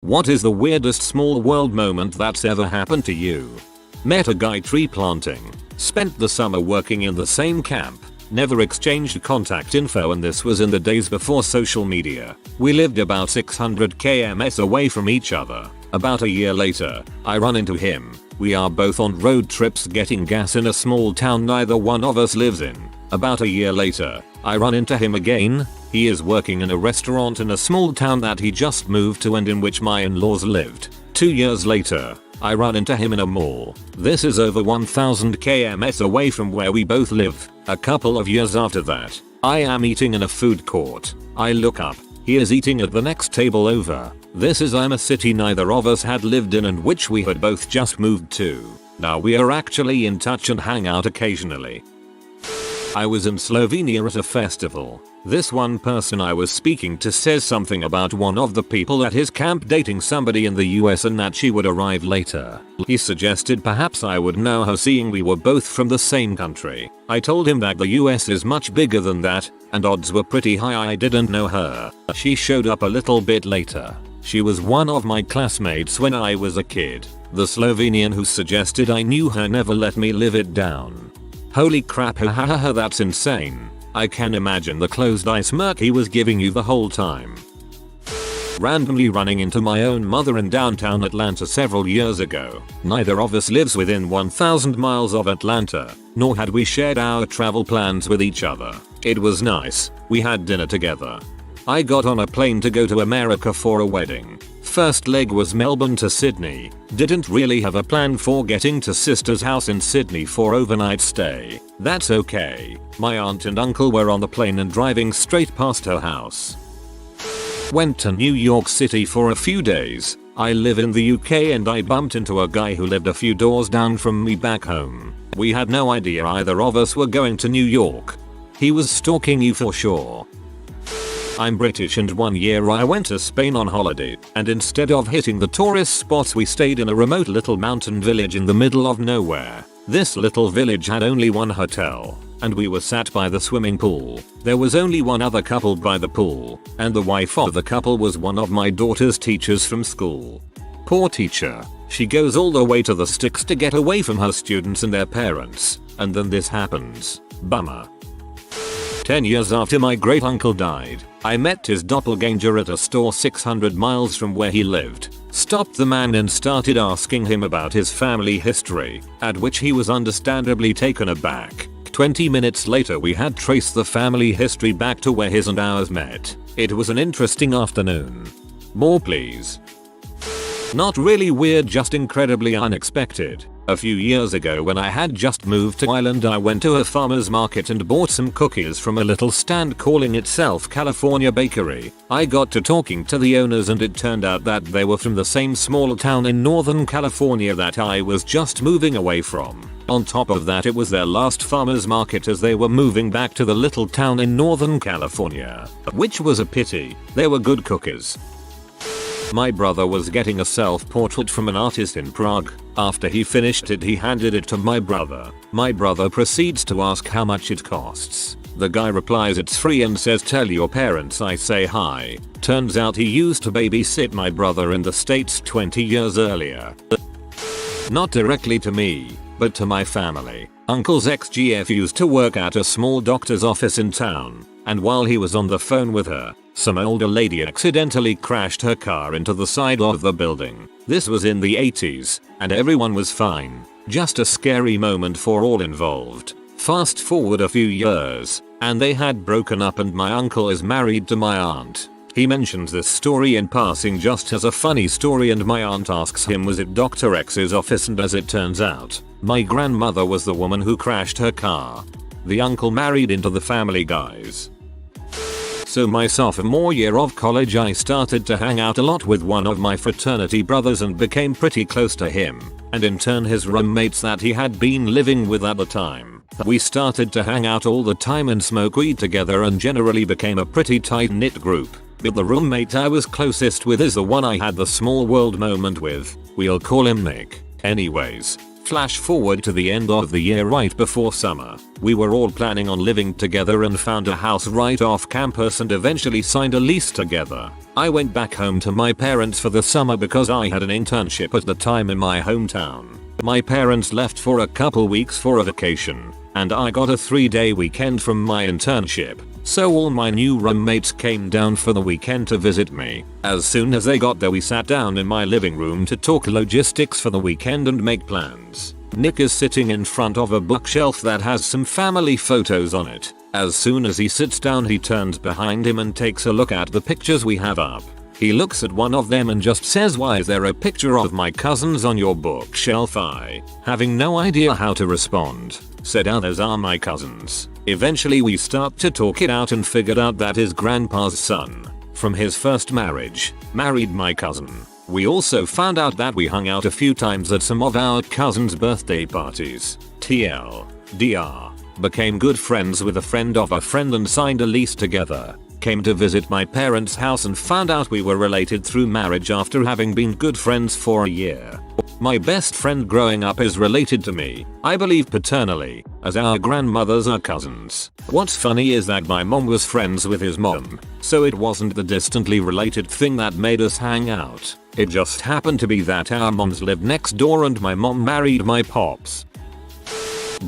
What is the weirdest small world moment that's ever happened to you? Met a guy tree planting. Spent the summer working in the same camp. Never exchanged contact info, and this was in the days before social media. We lived about 600 km away from each other. About a year later, I run into him. We are both on road trips getting gas in a small town neither one of us lives in. About a year later, I run into him again. He is working in a restaurant in a small town that he just moved to and in which my in-laws lived. 2 years later, I run into him in a mall. This is over 1000 km away from where we both live. A couple of years after that, I am eating in a food court. I look up. He is eating at the next table over. This is a city neither of us had lived in and which we had both just moved to. Now we are actually in touch and hang out occasionally. I was in Slovenia at a festival. This one person I was speaking to says something about one of the people at his camp dating somebody in the US and that she would arrive later. He suggested perhaps I would know her seeing we were both from the same country. I told him that the US is much bigger than that, and odds were pretty high I didn't know her. She showed up a little bit later. She was one of my classmates when I was a kid. The Slovenian who suggested I knew her never let me live it down. Holy crap, hahaha, that's insane. I can imagine the closed eye smirk he was giving you the whole time. Randomly running into my own mother in downtown Atlanta several years ago. Neither of us lives within 1000 miles of Atlanta, nor had we shared our travel plans with each other. It was nice. We had dinner together. I got on a plane to go to America for a wedding. First leg was Melbourne to Sydney. Didn't really have a plan for getting to sister's house in Sydney for overnight stay. That's okay. My aunt and uncle were on the plane and driving straight past her house. Went to New York City for a few days. I live in the UK and I bumped into a guy who lived a few doors down from me back home. We had no idea either of us were going to New York. He was stalking you for sure. I'm British and 1 year I went to Spain on holiday, and instead of hitting the tourist spots we stayed in a remote little mountain village in the middle of nowhere. This little village had only one hotel, and we were sat by the swimming pool. There was only one other couple by the pool, and the wife of the couple was one of my daughter's teachers from school. Poor teacher. She goes all the way to the sticks to get away from her students and their parents, and then this happens. Bummer. 10 years after my great uncle died, I met his doppelganger at a store 600 miles from where he lived. Stopped the man and started asking him about his family history, at which he was understandably taken aback. 20 minutes later we had traced the family history back to where his and ours met. It was an interesting afternoon. More please. Not really weird, just incredibly unexpected. A few years ago when I had just moved to Ireland, I went to a farmer's market and bought some cookies from a little stand calling itself California Bakery. I got to talking to the owners and it turned out that they were from the same small town in Northern California that I was just moving away from. On top of that, it was their last farmer's market as they were moving back to the little town in Northern California. Which was a pity. They were good cookies. My brother was getting a self-portrait from an artist in Prague. After he finished it, he handed it to my brother. My brother proceeds to ask how much it costs. The guy replies it's free and says tell your parents I say hi. Turns out he used to babysit my brother in the States 20 years earlier. Not directly to me, but to my family. Uncle's ex-GF used to work at a small doctor's office in town, and while he was on the phone with her, some older lady accidentally crashed her car into the side of the building. This was in the 80s, and everyone was fine. Just a scary moment for all involved. Fast forward a few years, and they had broken up and my uncle is married to my aunt. He mentions this story in passing just as a funny story and my aunt asks him was it Dr. X's office, and as it turns out, my grandmother was the woman who crashed her car. The uncle married into the family, guys. So my sophomore year of college I started to hang out a lot with one of my fraternity brothers and became pretty close to him, and in turn his roommates that he had been living with at the time. We started to hang out all the time and smoke weed together and generally became a pretty tight-knit group. But the roommate I was closest with is the one I had the small world moment with. We'll call him Nick. Anyways, Flash forward to the end of the year right before summer. We were all planning on living together and found a house right off campus and eventually signed a lease together. I went back home to my parents for the summer because I had an internship at the time in my hometown. My parents left for a couple weeks for a vacation, and I got a 3-day weekend from my internship. So all my new roommates came down for the weekend to visit me. As soon as they got there, we sat down in my living room to talk logistics for the weekend and make plans. Nick is sitting in front of a bookshelf that has some family photos on it. As soon as he sits down, he turns behind him and takes a look at the pictures we have up. He looks at one of them and just says, "Why is there a picture of my cousins on your bookshelf?" I, having no idea how to respond, said, "Others are my cousins." Eventually we start to talk it out and figured out that his grandpa's son, from his first marriage, married my cousin. We also found out that we hung out a few times at some of our cousins' birthday parties. TLDR. Became good friends with a friend of a friend and signed a lease together. Came to visit my parents' house and found out we were related through marriage after having been good friends for a year. My best friend growing up is related to me, I believe paternally, as our grandmothers are cousins. What's funny is that my mom was friends with his mom, so it wasn't the distantly related thing that made us hang out. It just happened to be that our moms lived next door and my mom married my pops.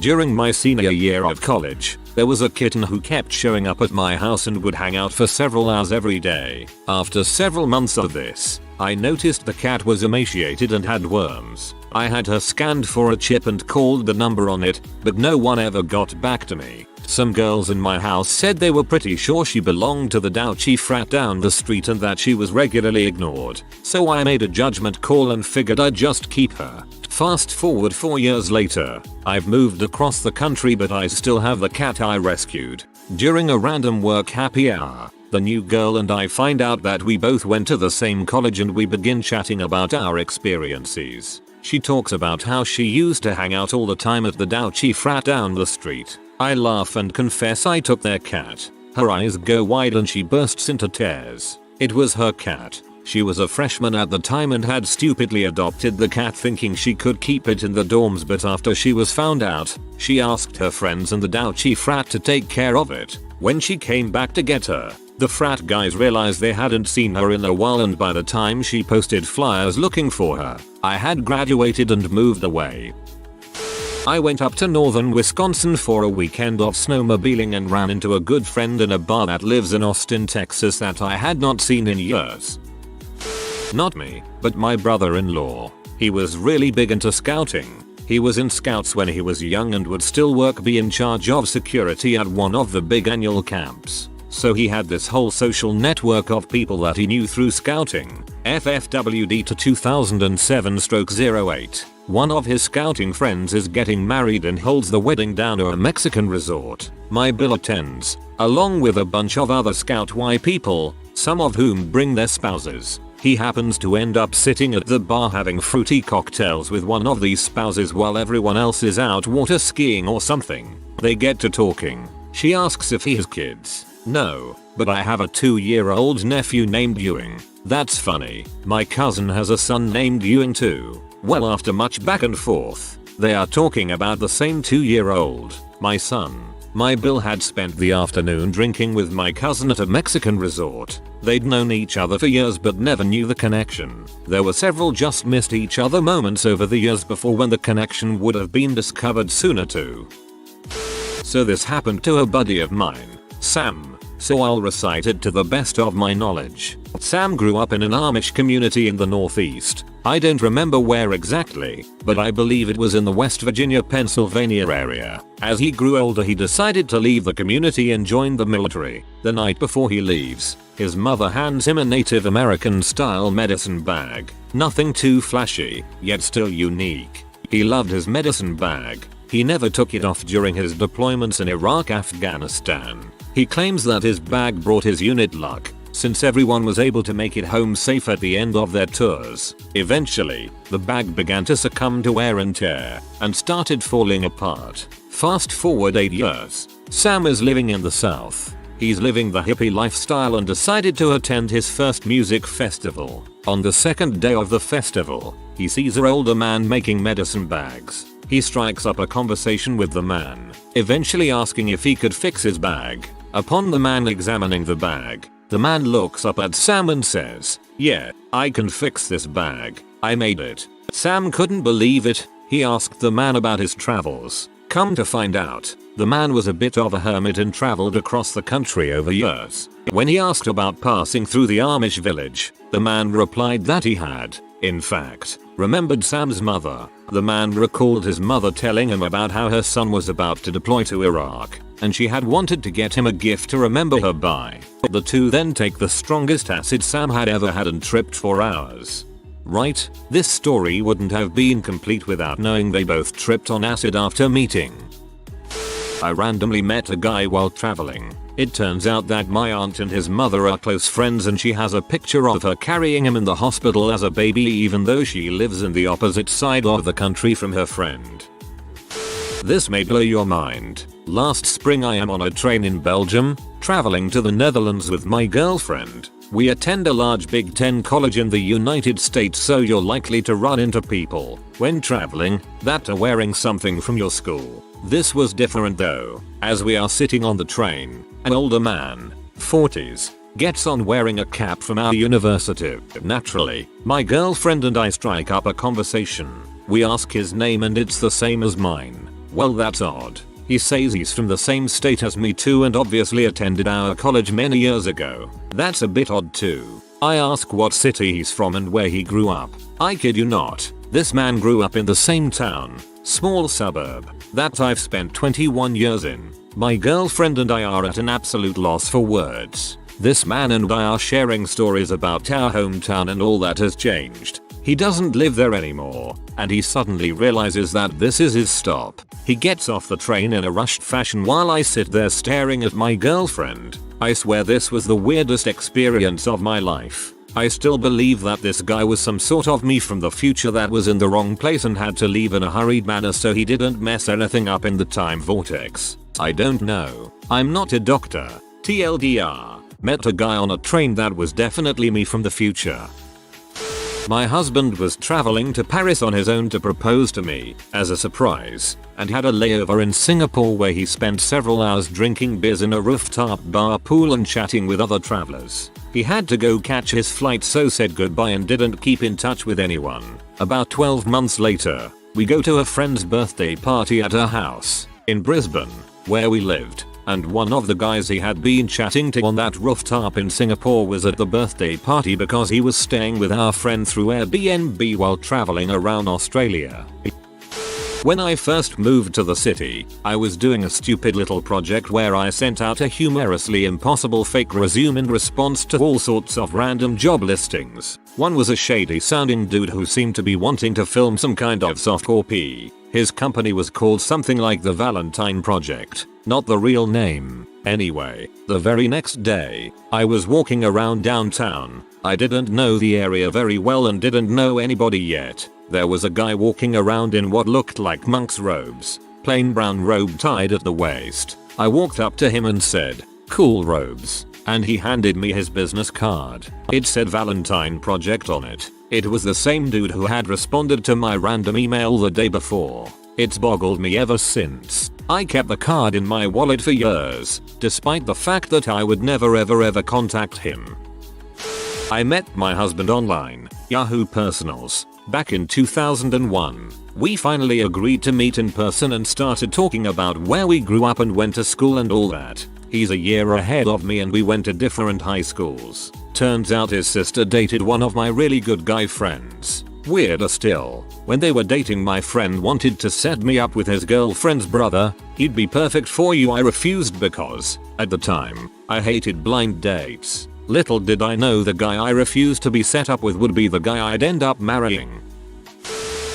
During my senior year of college, there was a kitten who kept showing up at my house and would hang out for several hours every day. After several months of this, I noticed the cat was emaciated and had worms. I had her scanned for a chip and called the number on it, but no one ever got back to me. Some girls in my house said they were pretty sure she belonged to the Douchy frat down the street and that she was regularly ignored. So I made a judgment call and figured I'd just keep her. Fast forward 4 years later, I've moved across the country but I still have the cat I rescued. During a random work happy hour, the new girl and I find out that we both went to the same college and we begin chatting about our experiences. She talks about how she used to hang out all the time at the Douchy frat down the street. I laugh and confess I took their cat. Her eyes go wide and she bursts into tears. It was her cat. She was a freshman at the time and had stupidly adopted the cat thinking she could keep it in the dorms, but after she was found out, she asked her friends in the Douchy frat to take care of it. When she came back to get her, the frat guys realized they hadn't seen her in a while, and by the time she posted flyers looking for her, I had graduated and moved away. I went up to northern Wisconsin for a weekend of snowmobiling and ran into a good friend in a bar that lives in Austin, Texas that I had not seen in years. Not me, but my brother-in-law. He was really big into scouting. He was in scouts when he was young and would still be in charge of security at one of the big annual camps. So he had this whole social network of people that he knew through scouting. FFWD to 2007/08. One of his scouting friends is getting married and holds the wedding down at a Mexican resort. My bill attends, along with a bunch of other Scout Y people, some of whom bring their spouses. He happens to end up sitting at the bar having fruity cocktails with one of these spouses while everyone else is out water skiing or something. They get to talking. She asks if he has kids. No, but I have a 2-year-old nephew named Ewing. That's funny. My cousin has a son named Ewing too. Well, after much back and forth, they are talking about the same 2-year-old, my son. My Bill had spent the afternoon drinking with my cousin at a Mexican resort. They'd known each other for years but never knew the connection. There were several just missed each other moments over the years before when the connection would have been discovered sooner too. So this happened to a buddy of mine, Sam, so I'll recite it to the best of my knowledge. Sam grew up in an Amish community in the Northeast. I don't remember where exactly, but I believe it was in the West Virginia, Pennsylvania area. As he grew older, he decided to leave the community and join the military. The night before he leaves, his mother hands him a Native American style medicine bag. Nothing too flashy, yet still unique. He loved his medicine bag. He never took it off during his deployments in Iraq, Afghanistan. He claims that his bag brought his unit luck, since everyone was able to make it home safe at the end of their tours. Eventually, the bag began to succumb to wear and tear, and started falling apart. Fast forward 8 years. Sam is living in the South. He's living the hippie lifestyle and decided to attend his first music festival. On the second day of the festival, he sees an older man making medicine bags. He strikes up a conversation with the man, eventually asking if he could fix his bag. Upon the man examining the bag, the man looks up at Sam and says, "Yeah, I can fix this bag. I made it." Sam couldn't believe it. He asked the man about his travels. Come to find out, the man was a bit of a hermit and traveled across the country over years. When he asked about passing through the Amish village, the man replied that he had, in fact, remembered Sam's mother. The man recalled his mother telling him about how her son was about to deploy to Iraq, and she had wanted to get him a gift to remember her by. The two then take the strongest acid Sam had ever had and tripped for hours. Right, this story wouldn't have been complete without knowing they both tripped on acid after meeting. I randomly met a guy while traveling. It turns out that my aunt and his mother are close friends and she has a picture of her carrying him in the hospital as a baby even though she lives in the opposite side of the country from her friend. This may blow your mind. Last spring I am on a train in Belgium, traveling to the Netherlands with my girlfriend. We attend a large Big Ten college in the United States, so you're likely to run into people, when traveling, that are wearing something from your school. This was different though. As we are sitting on the train, an older man, 40s, gets on wearing a cap from our university. Naturally, my girlfriend and I strike up a conversation. We ask his name and it's the same as mine. Well, that's odd. He says he's from the same state as me too and obviously attended our college many years ago. That's a bit odd too. I ask what city he's from and where he grew up. I kid you not, this man grew up in the same town, small suburb, that I've spent 21 years in. My girlfriend and I are at an absolute loss for words. This man and I are sharing stories about our hometown and all that has changed. He doesn't live there anymore, and he suddenly realizes that this is his stop. He gets off the train in a rushed fashion while I sit there staring at my girlfriend. I swear this was the weirdest experience of my life. I still believe that this guy was some sort of me from the future that was in the wrong place and had to leave in a hurried manner so he didn't mess anything up in the time vortex. I don't know. I'm not a doctor. TLDR. Met a guy on a train that was definitely me from the future. My husband was traveling to Paris on his own to propose to me, as a surprise, and had a layover in Singapore where he spent several hours drinking beers in a rooftop bar pool and chatting with other travelers. He had to go catch his flight, so said goodbye and didn't keep in touch with anyone. About 12 months later, we go to a friend's birthday party at her house, in Brisbane, where we lived. And one of the guys he had been chatting to on that rooftop in Singapore was at the birthday party because he was staying with our friend through Airbnb while traveling around Australia. When I first moved to the city, I was doing a stupid little project where I sent out a humorously impossible fake resume in response to all sorts of random job listings. One was a shady sounding dude who seemed to be wanting to film some kind of softcore P. His company was called something like the Valentine Project, not the real name. Anyway, the very next day, I was walking around downtown. I didn't know the area very well and didn't know anybody yet. There was a guy walking around in what looked like monk's robes, plain brown robe tied at the waist. I walked up to him and said, "Cool robes," and he handed me his business card. It said Valentine Project on it. It was the same dude who had responded to my random email the day before. It's boggled me ever since. I kept the card in my wallet for years, despite the fact that I would never ever contact him. I met my husband online, Yahoo Personals, back in 2001. We finally agreed to meet in person and started talking about where we grew up and went to school and all that. He's a year ahead of me and we went to different high schools. Turns out his sister dated one of my really good guy friends. Weirder still, when they were dating, my friend wanted to set me up with his girlfriend's brother. He'd be perfect for you. I refused because, at the time, I hated blind dates. Little did I know the guy I refused to be set up with would be the guy I'd end up marrying.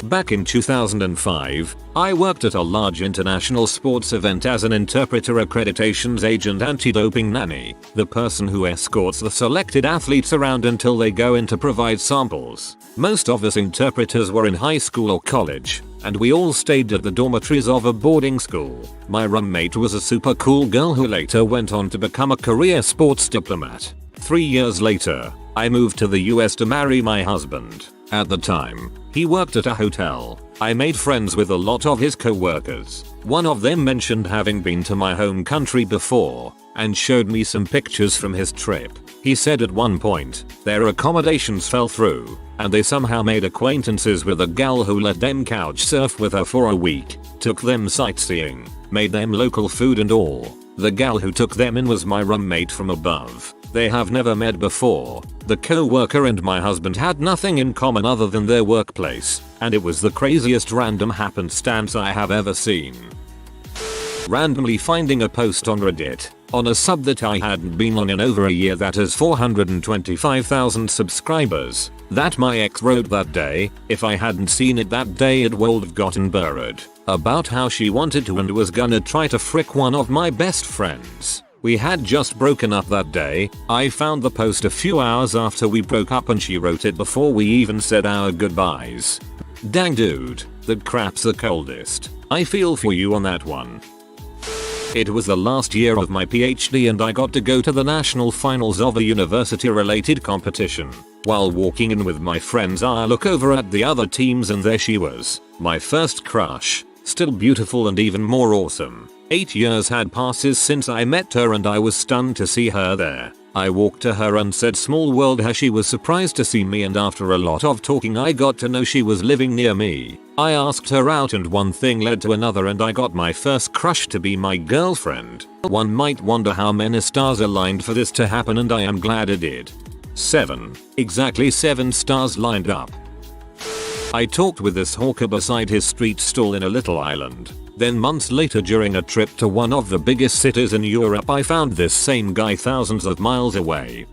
Back in 2005, I worked at a large international sports event as an interpreter, accreditations agent, anti-doping nanny, the person who escorts the selected athletes around until they go in to provide samples. Most of us interpreters were in high school or college, and we all stayed at the dormitories of a boarding school. My roommate was a super cool girl who later went on to become a career sports diplomat. 3 years later, I moved to the US to marry my husband. At the time, he worked at a hotel. I made friends with a lot of his co-workers. One of them mentioned having been to my home country before and showed me some pictures from his trip. He said at one point, their accommodations fell through and they somehow made acquaintances with a gal who let them couch surf with her for a week, took them sightseeing, made them local food and all. The gal who took them in was my roommate from above. They have never met before. The co-worker and my husband had nothing in common other than their workplace, and it was the craziest random happenstance I have ever seen. Randomly finding a post on Reddit, on a sub that I hadn't been on in over a year that has 425,000 subscribers, that my ex wrote that day. If I hadn't seen it that day it would have gotten buried. About how she wanted to and was gonna try to frick one of my best friends. We had just broken up that day. I found the post a few hours after we broke up and she wrote it before we even said our goodbyes. Dang dude, that crap's the coldest. I feel for you on that one. It was the last year of my PhD and I got to go to the national finals of a university related competition. While walking in with my friends I look over at the other teams and there she was. My first crush. Still beautiful and even more awesome. 8 years had passed since I met her and I was stunned to see her there. I walked to her and said small world how she was surprised to see me, and after a lot of talking I got to know she was living near me. I asked her out and one thing led to another and I got my first crush to be my girlfriend. One might wonder how many stars aligned for this to happen and I am glad it did. 7. Exactly 7 stars lined up. I talked with this hawker beside his street stall in a little island. Then months later during a trip to one of the biggest cities in Europe I found this same guy thousands of miles away.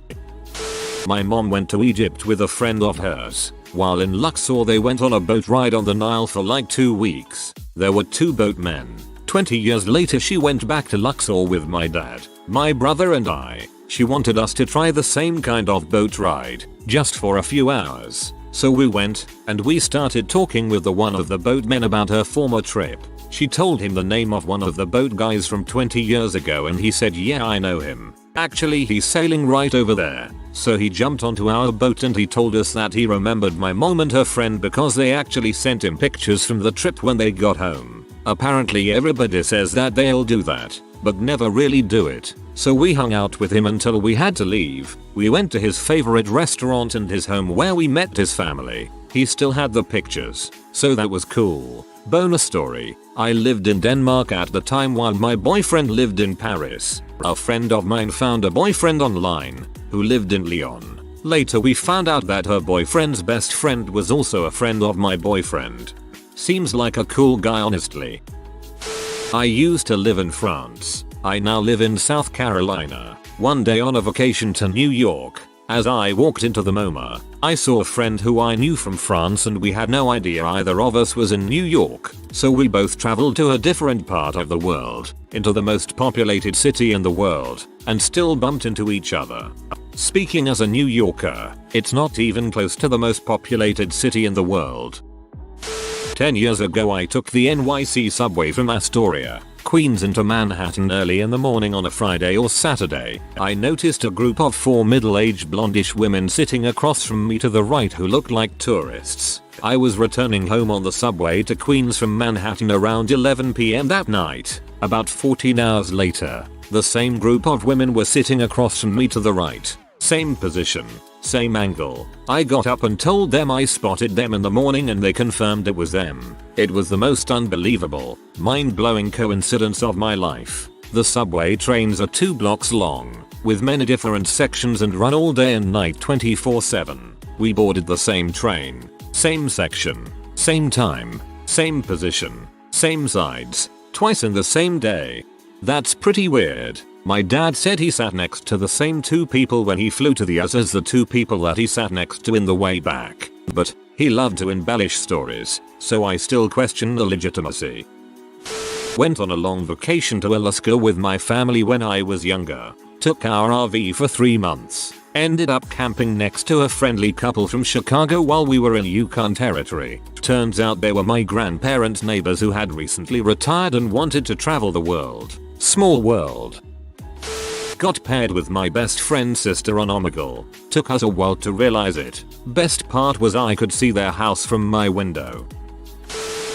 My mom went to Egypt with a friend of hers. While in Luxor they went on a boat ride on the Nile for like 2 weeks. There were 2 boatmen. 20 years later she went back to Luxor with my dad, my brother and I. She wanted us to try the same kind of boat ride, just for a few hours. So we went, and we started talking with one of the boatmen about her former trip. She told him the name of one of the boat guys from 20 years ago and he said yeah I know him. Actually he's sailing right over there. So he jumped onto our boat and he told us that he remembered my mom and her friend because they actually sent him pictures from the trip when they got home. Apparently everybody says that they'll do that, but never really do it. So we hung out with him until we had to leave. We went to his favorite restaurant and his home where we met his family. He still had the pictures, so that was cool. Bonus story. I lived in Denmark at the time while my boyfriend lived in Paris. A friend of mine found a boyfriend online who lived in Lyon. Later we found out that her boyfriend's best friend was also a friend of my boyfriend. Seems like a cool guy honestly. I used to live in France. I now live in South Carolina. One day on a vacation to New York, as I walked into the MoMA, I saw a friend who I knew from France and we had no idea either of us was in New York. So we both traveled to a different part of the world, into the most populated city in the world, and still bumped into each other. Speaking as a New Yorker, it's not even close to the most populated city in the world. 10 years ago I took the NYC subway from Astoria, Queens into Manhattan early in the morning on a Friday or Saturday. I noticed a group of 4 middle-aged blondish women sitting across from me to the right who looked like tourists. I was returning home on the subway to Queens from Manhattan around 11 PM that night. About 14 hours later, the same group of women were sitting across from me to the right. Same position, same angle. I got up and told them I spotted them in the morning and they confirmed it was them. It was the most unbelievable, mind-blowing coincidence of my life. The subway trains are 2 blocks long, with many different sections and run all day and night 24/7. We boarded the same train, same section, same time, same position, same sides, twice in the same day. That's pretty weird. My dad said he sat next to the same 2 people when he flew to the US as the 2 people that he sat next to in the way back. But he loved to embellish stories, so I still question the legitimacy. Went on a long vacation to Alaska with my family when I was younger. Took our RV for 3 months. Ended up camping next to a friendly couple from Chicago while we were in Yukon Territory. Turns out they were my grandparents' neighbors who had recently retired and wanted to travel the world. Small world. got paired with my best friend's sister on Omegle. Took us a while to realize it. Best part was I could see their house from my window.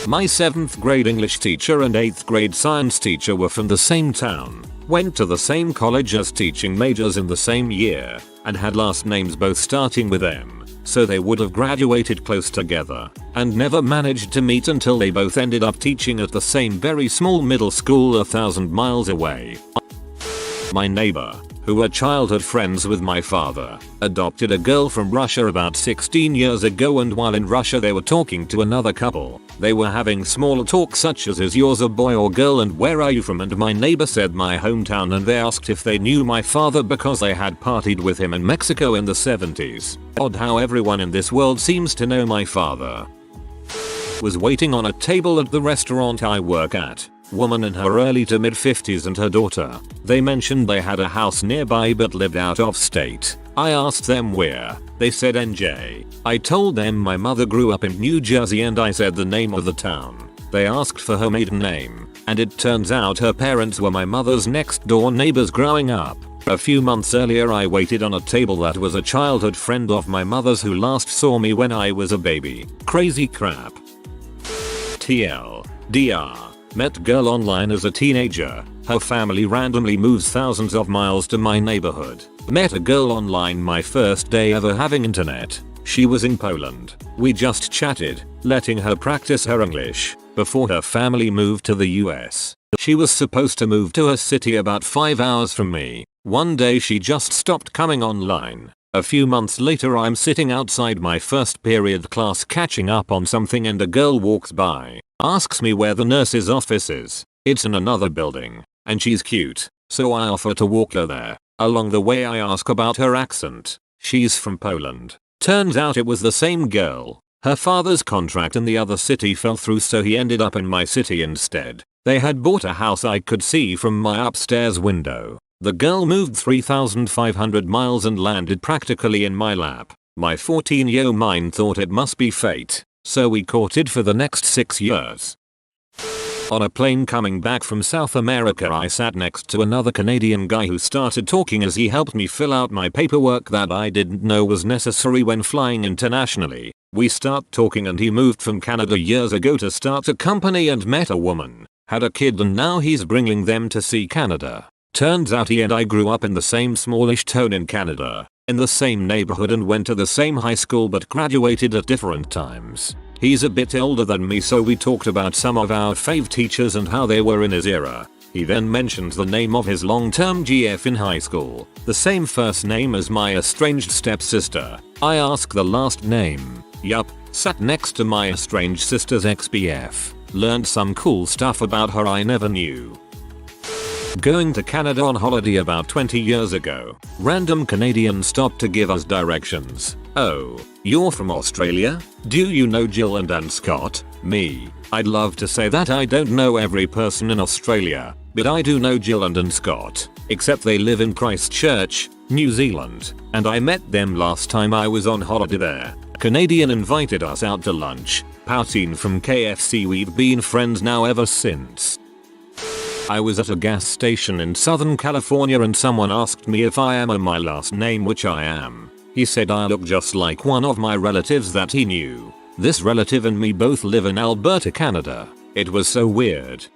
My 7th grade English teacher and 8th grade science teacher were from the same town, went to the same college as teaching majors in the same year, and had last names both starting with M, so they would have graduated close together, and never managed to meet until they both ended up teaching at the same very small middle school 1,000 miles away. My neighbor, who were childhood friends with my father, adopted a girl from Russia about 16 years ago, and while in Russia they were talking to another couple. They were having small talk such as, is yours a boy or girl and where are you from, and my neighbor said my hometown, and they asked if they knew my father because they had partied with him in Mexico in the 70s. Odd how everyone in this world seems to know my father. Was waiting on a table at the restaurant I work at. Woman in her early to mid 50s and her daughter. They mentioned they had a house nearby but lived out of state. I asked them where. They said NJ. I told them my mother grew up in New Jersey and I said the name of the town. They asked for her maiden name, and it turns out her parents were my mother's next door neighbors growing up. A few months earlier I waited on a table that was a childhood friend of my mother's who last saw me when I was a baby. Crazy crap. TLDR. Met girl online as a teenager. Her family randomly moves thousands of miles to my neighborhood. Met a girl online my first day ever having internet. She was in Poland. We just chatted, letting her practice her English, before her family moved to the US. She was supposed to move to a city about 5 hours from me. One day she just stopped coming online. A few months later I'm sitting outside my first period class catching up on something and a girl walks by, asks me where the nurse's office is. It's in another building, and she's cute, so I offer to walk her there. Along the way I ask about her accent. She's from Poland. Turns out it was the same girl. Her father's contract in the other city fell through, so he ended up in my city instead. They had bought a house I could see from my upstairs window. The girl moved 3,500 miles and landed practically in my lap. My 14-year-old mind thought it must be fate, so we courted for the next 6 years. On a plane coming back from South America I sat next to another Canadian guy who started talking as he helped me fill out my paperwork that I didn't know was necessary when flying internationally. We start talking and he moved from Canada years ago to start a company and met a woman, had a kid, and now he's bringing them to see Canada. Turns out he and I grew up in the same smallish town in Canada, in the same neighborhood, and went to the same high school but graduated at different times. He's a bit older than me, so we talked about some of our fave teachers and how they were in his era. He then mentioned the name of his long-term GF in high school, the same first name as my estranged stepsister. I asked the last name. Yup, sat next to my estranged sister's ex-BF. Learned some cool stuff about her I never knew. Going to Canada on holiday about 20 years ago. Random Canadian stopped to give us directions. Oh, you're from Australia? Do you know Jill and Dan Scott? Me. I'd love to say that I don't know every person in Australia, but I do know Jill and Dan Scott, except they live in Christchurch, New Zealand, and I met them last time I was on holiday there. Canadian invited us out to lunch. Poutine from KFC. We've been friends now ever since. I was at a gas station in Southern California and someone asked me if I am my last name, which I am. He said I look just like one of my relatives that he knew. This relative and me both live in Alberta, Canada. It was so weird.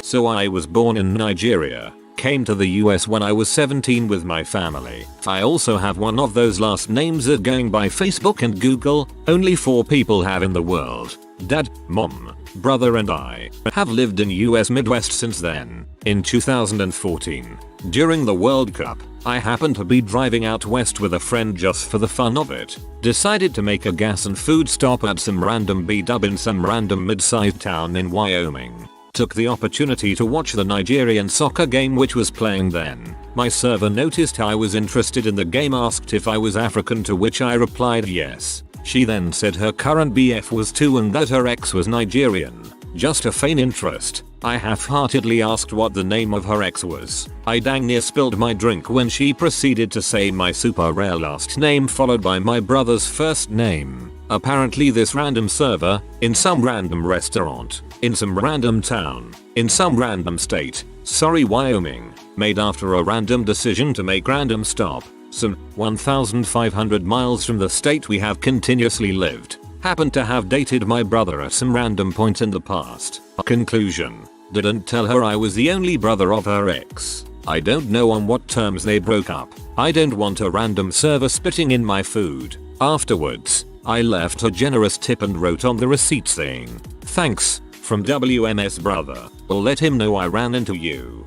So I was born in Nigeria. Came to the US when I was 17 with my family. I also have one of those last names that, going by Facebook and Google, only 4 people have in the world. Dad, mom, brother and I have lived in US Midwest since then. In 2014, during the World Cup, I happened to be driving out west with a friend just for the fun of it. Decided to make a gas and food stop at some random B-dub in some random mid-sized town in Wyoming. Took the opportunity to watch the Nigerian soccer game which was playing then. My server noticed I was interested in the game, asked if I was African, to which I replied yes. She then said her current BF was too and that her ex was Nigerian. Just a feign interest, I half-heartedly asked what the name of her ex was. I dang near spilled my drink when she proceeded to say my super rare last name followed by my brother's first name. Apparently this random server, in some random restaurant, in some random town, in some random state, sorry Wyoming, made after a random decision to make random stop, some 1,500 miles from the state we have continuously lived, happened to have dated my brother at some random point in the past. Conclusion. Didn't tell her I was the only brother of her ex. I don't know on what terms they broke up. I don't want a random server spitting in my food. Afterwards, I left a generous tip and wrote on the receipt saying, "Thanks, from WMS brother. Will let him know I ran into you."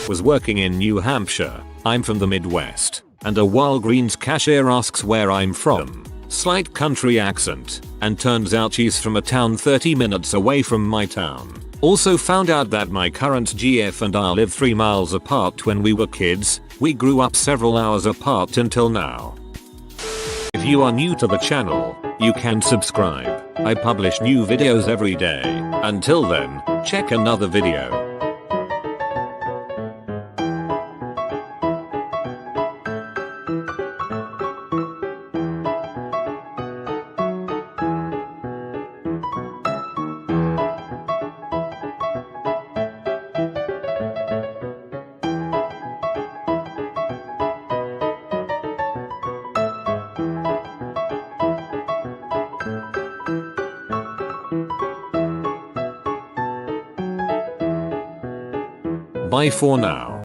Was working in New Hampshire. I'm from the Midwest. And a Walgreens cashier asks where I'm from. Slight country accent. And turns out she's from a town 30 minutes away from my town. Also found out that my current GF and I live 3 miles apart when we were kids. We grew up several hours apart until now. If you are new to the channel, you can subscribe. I publish new videos every day. Until then, check another video. Bye for now.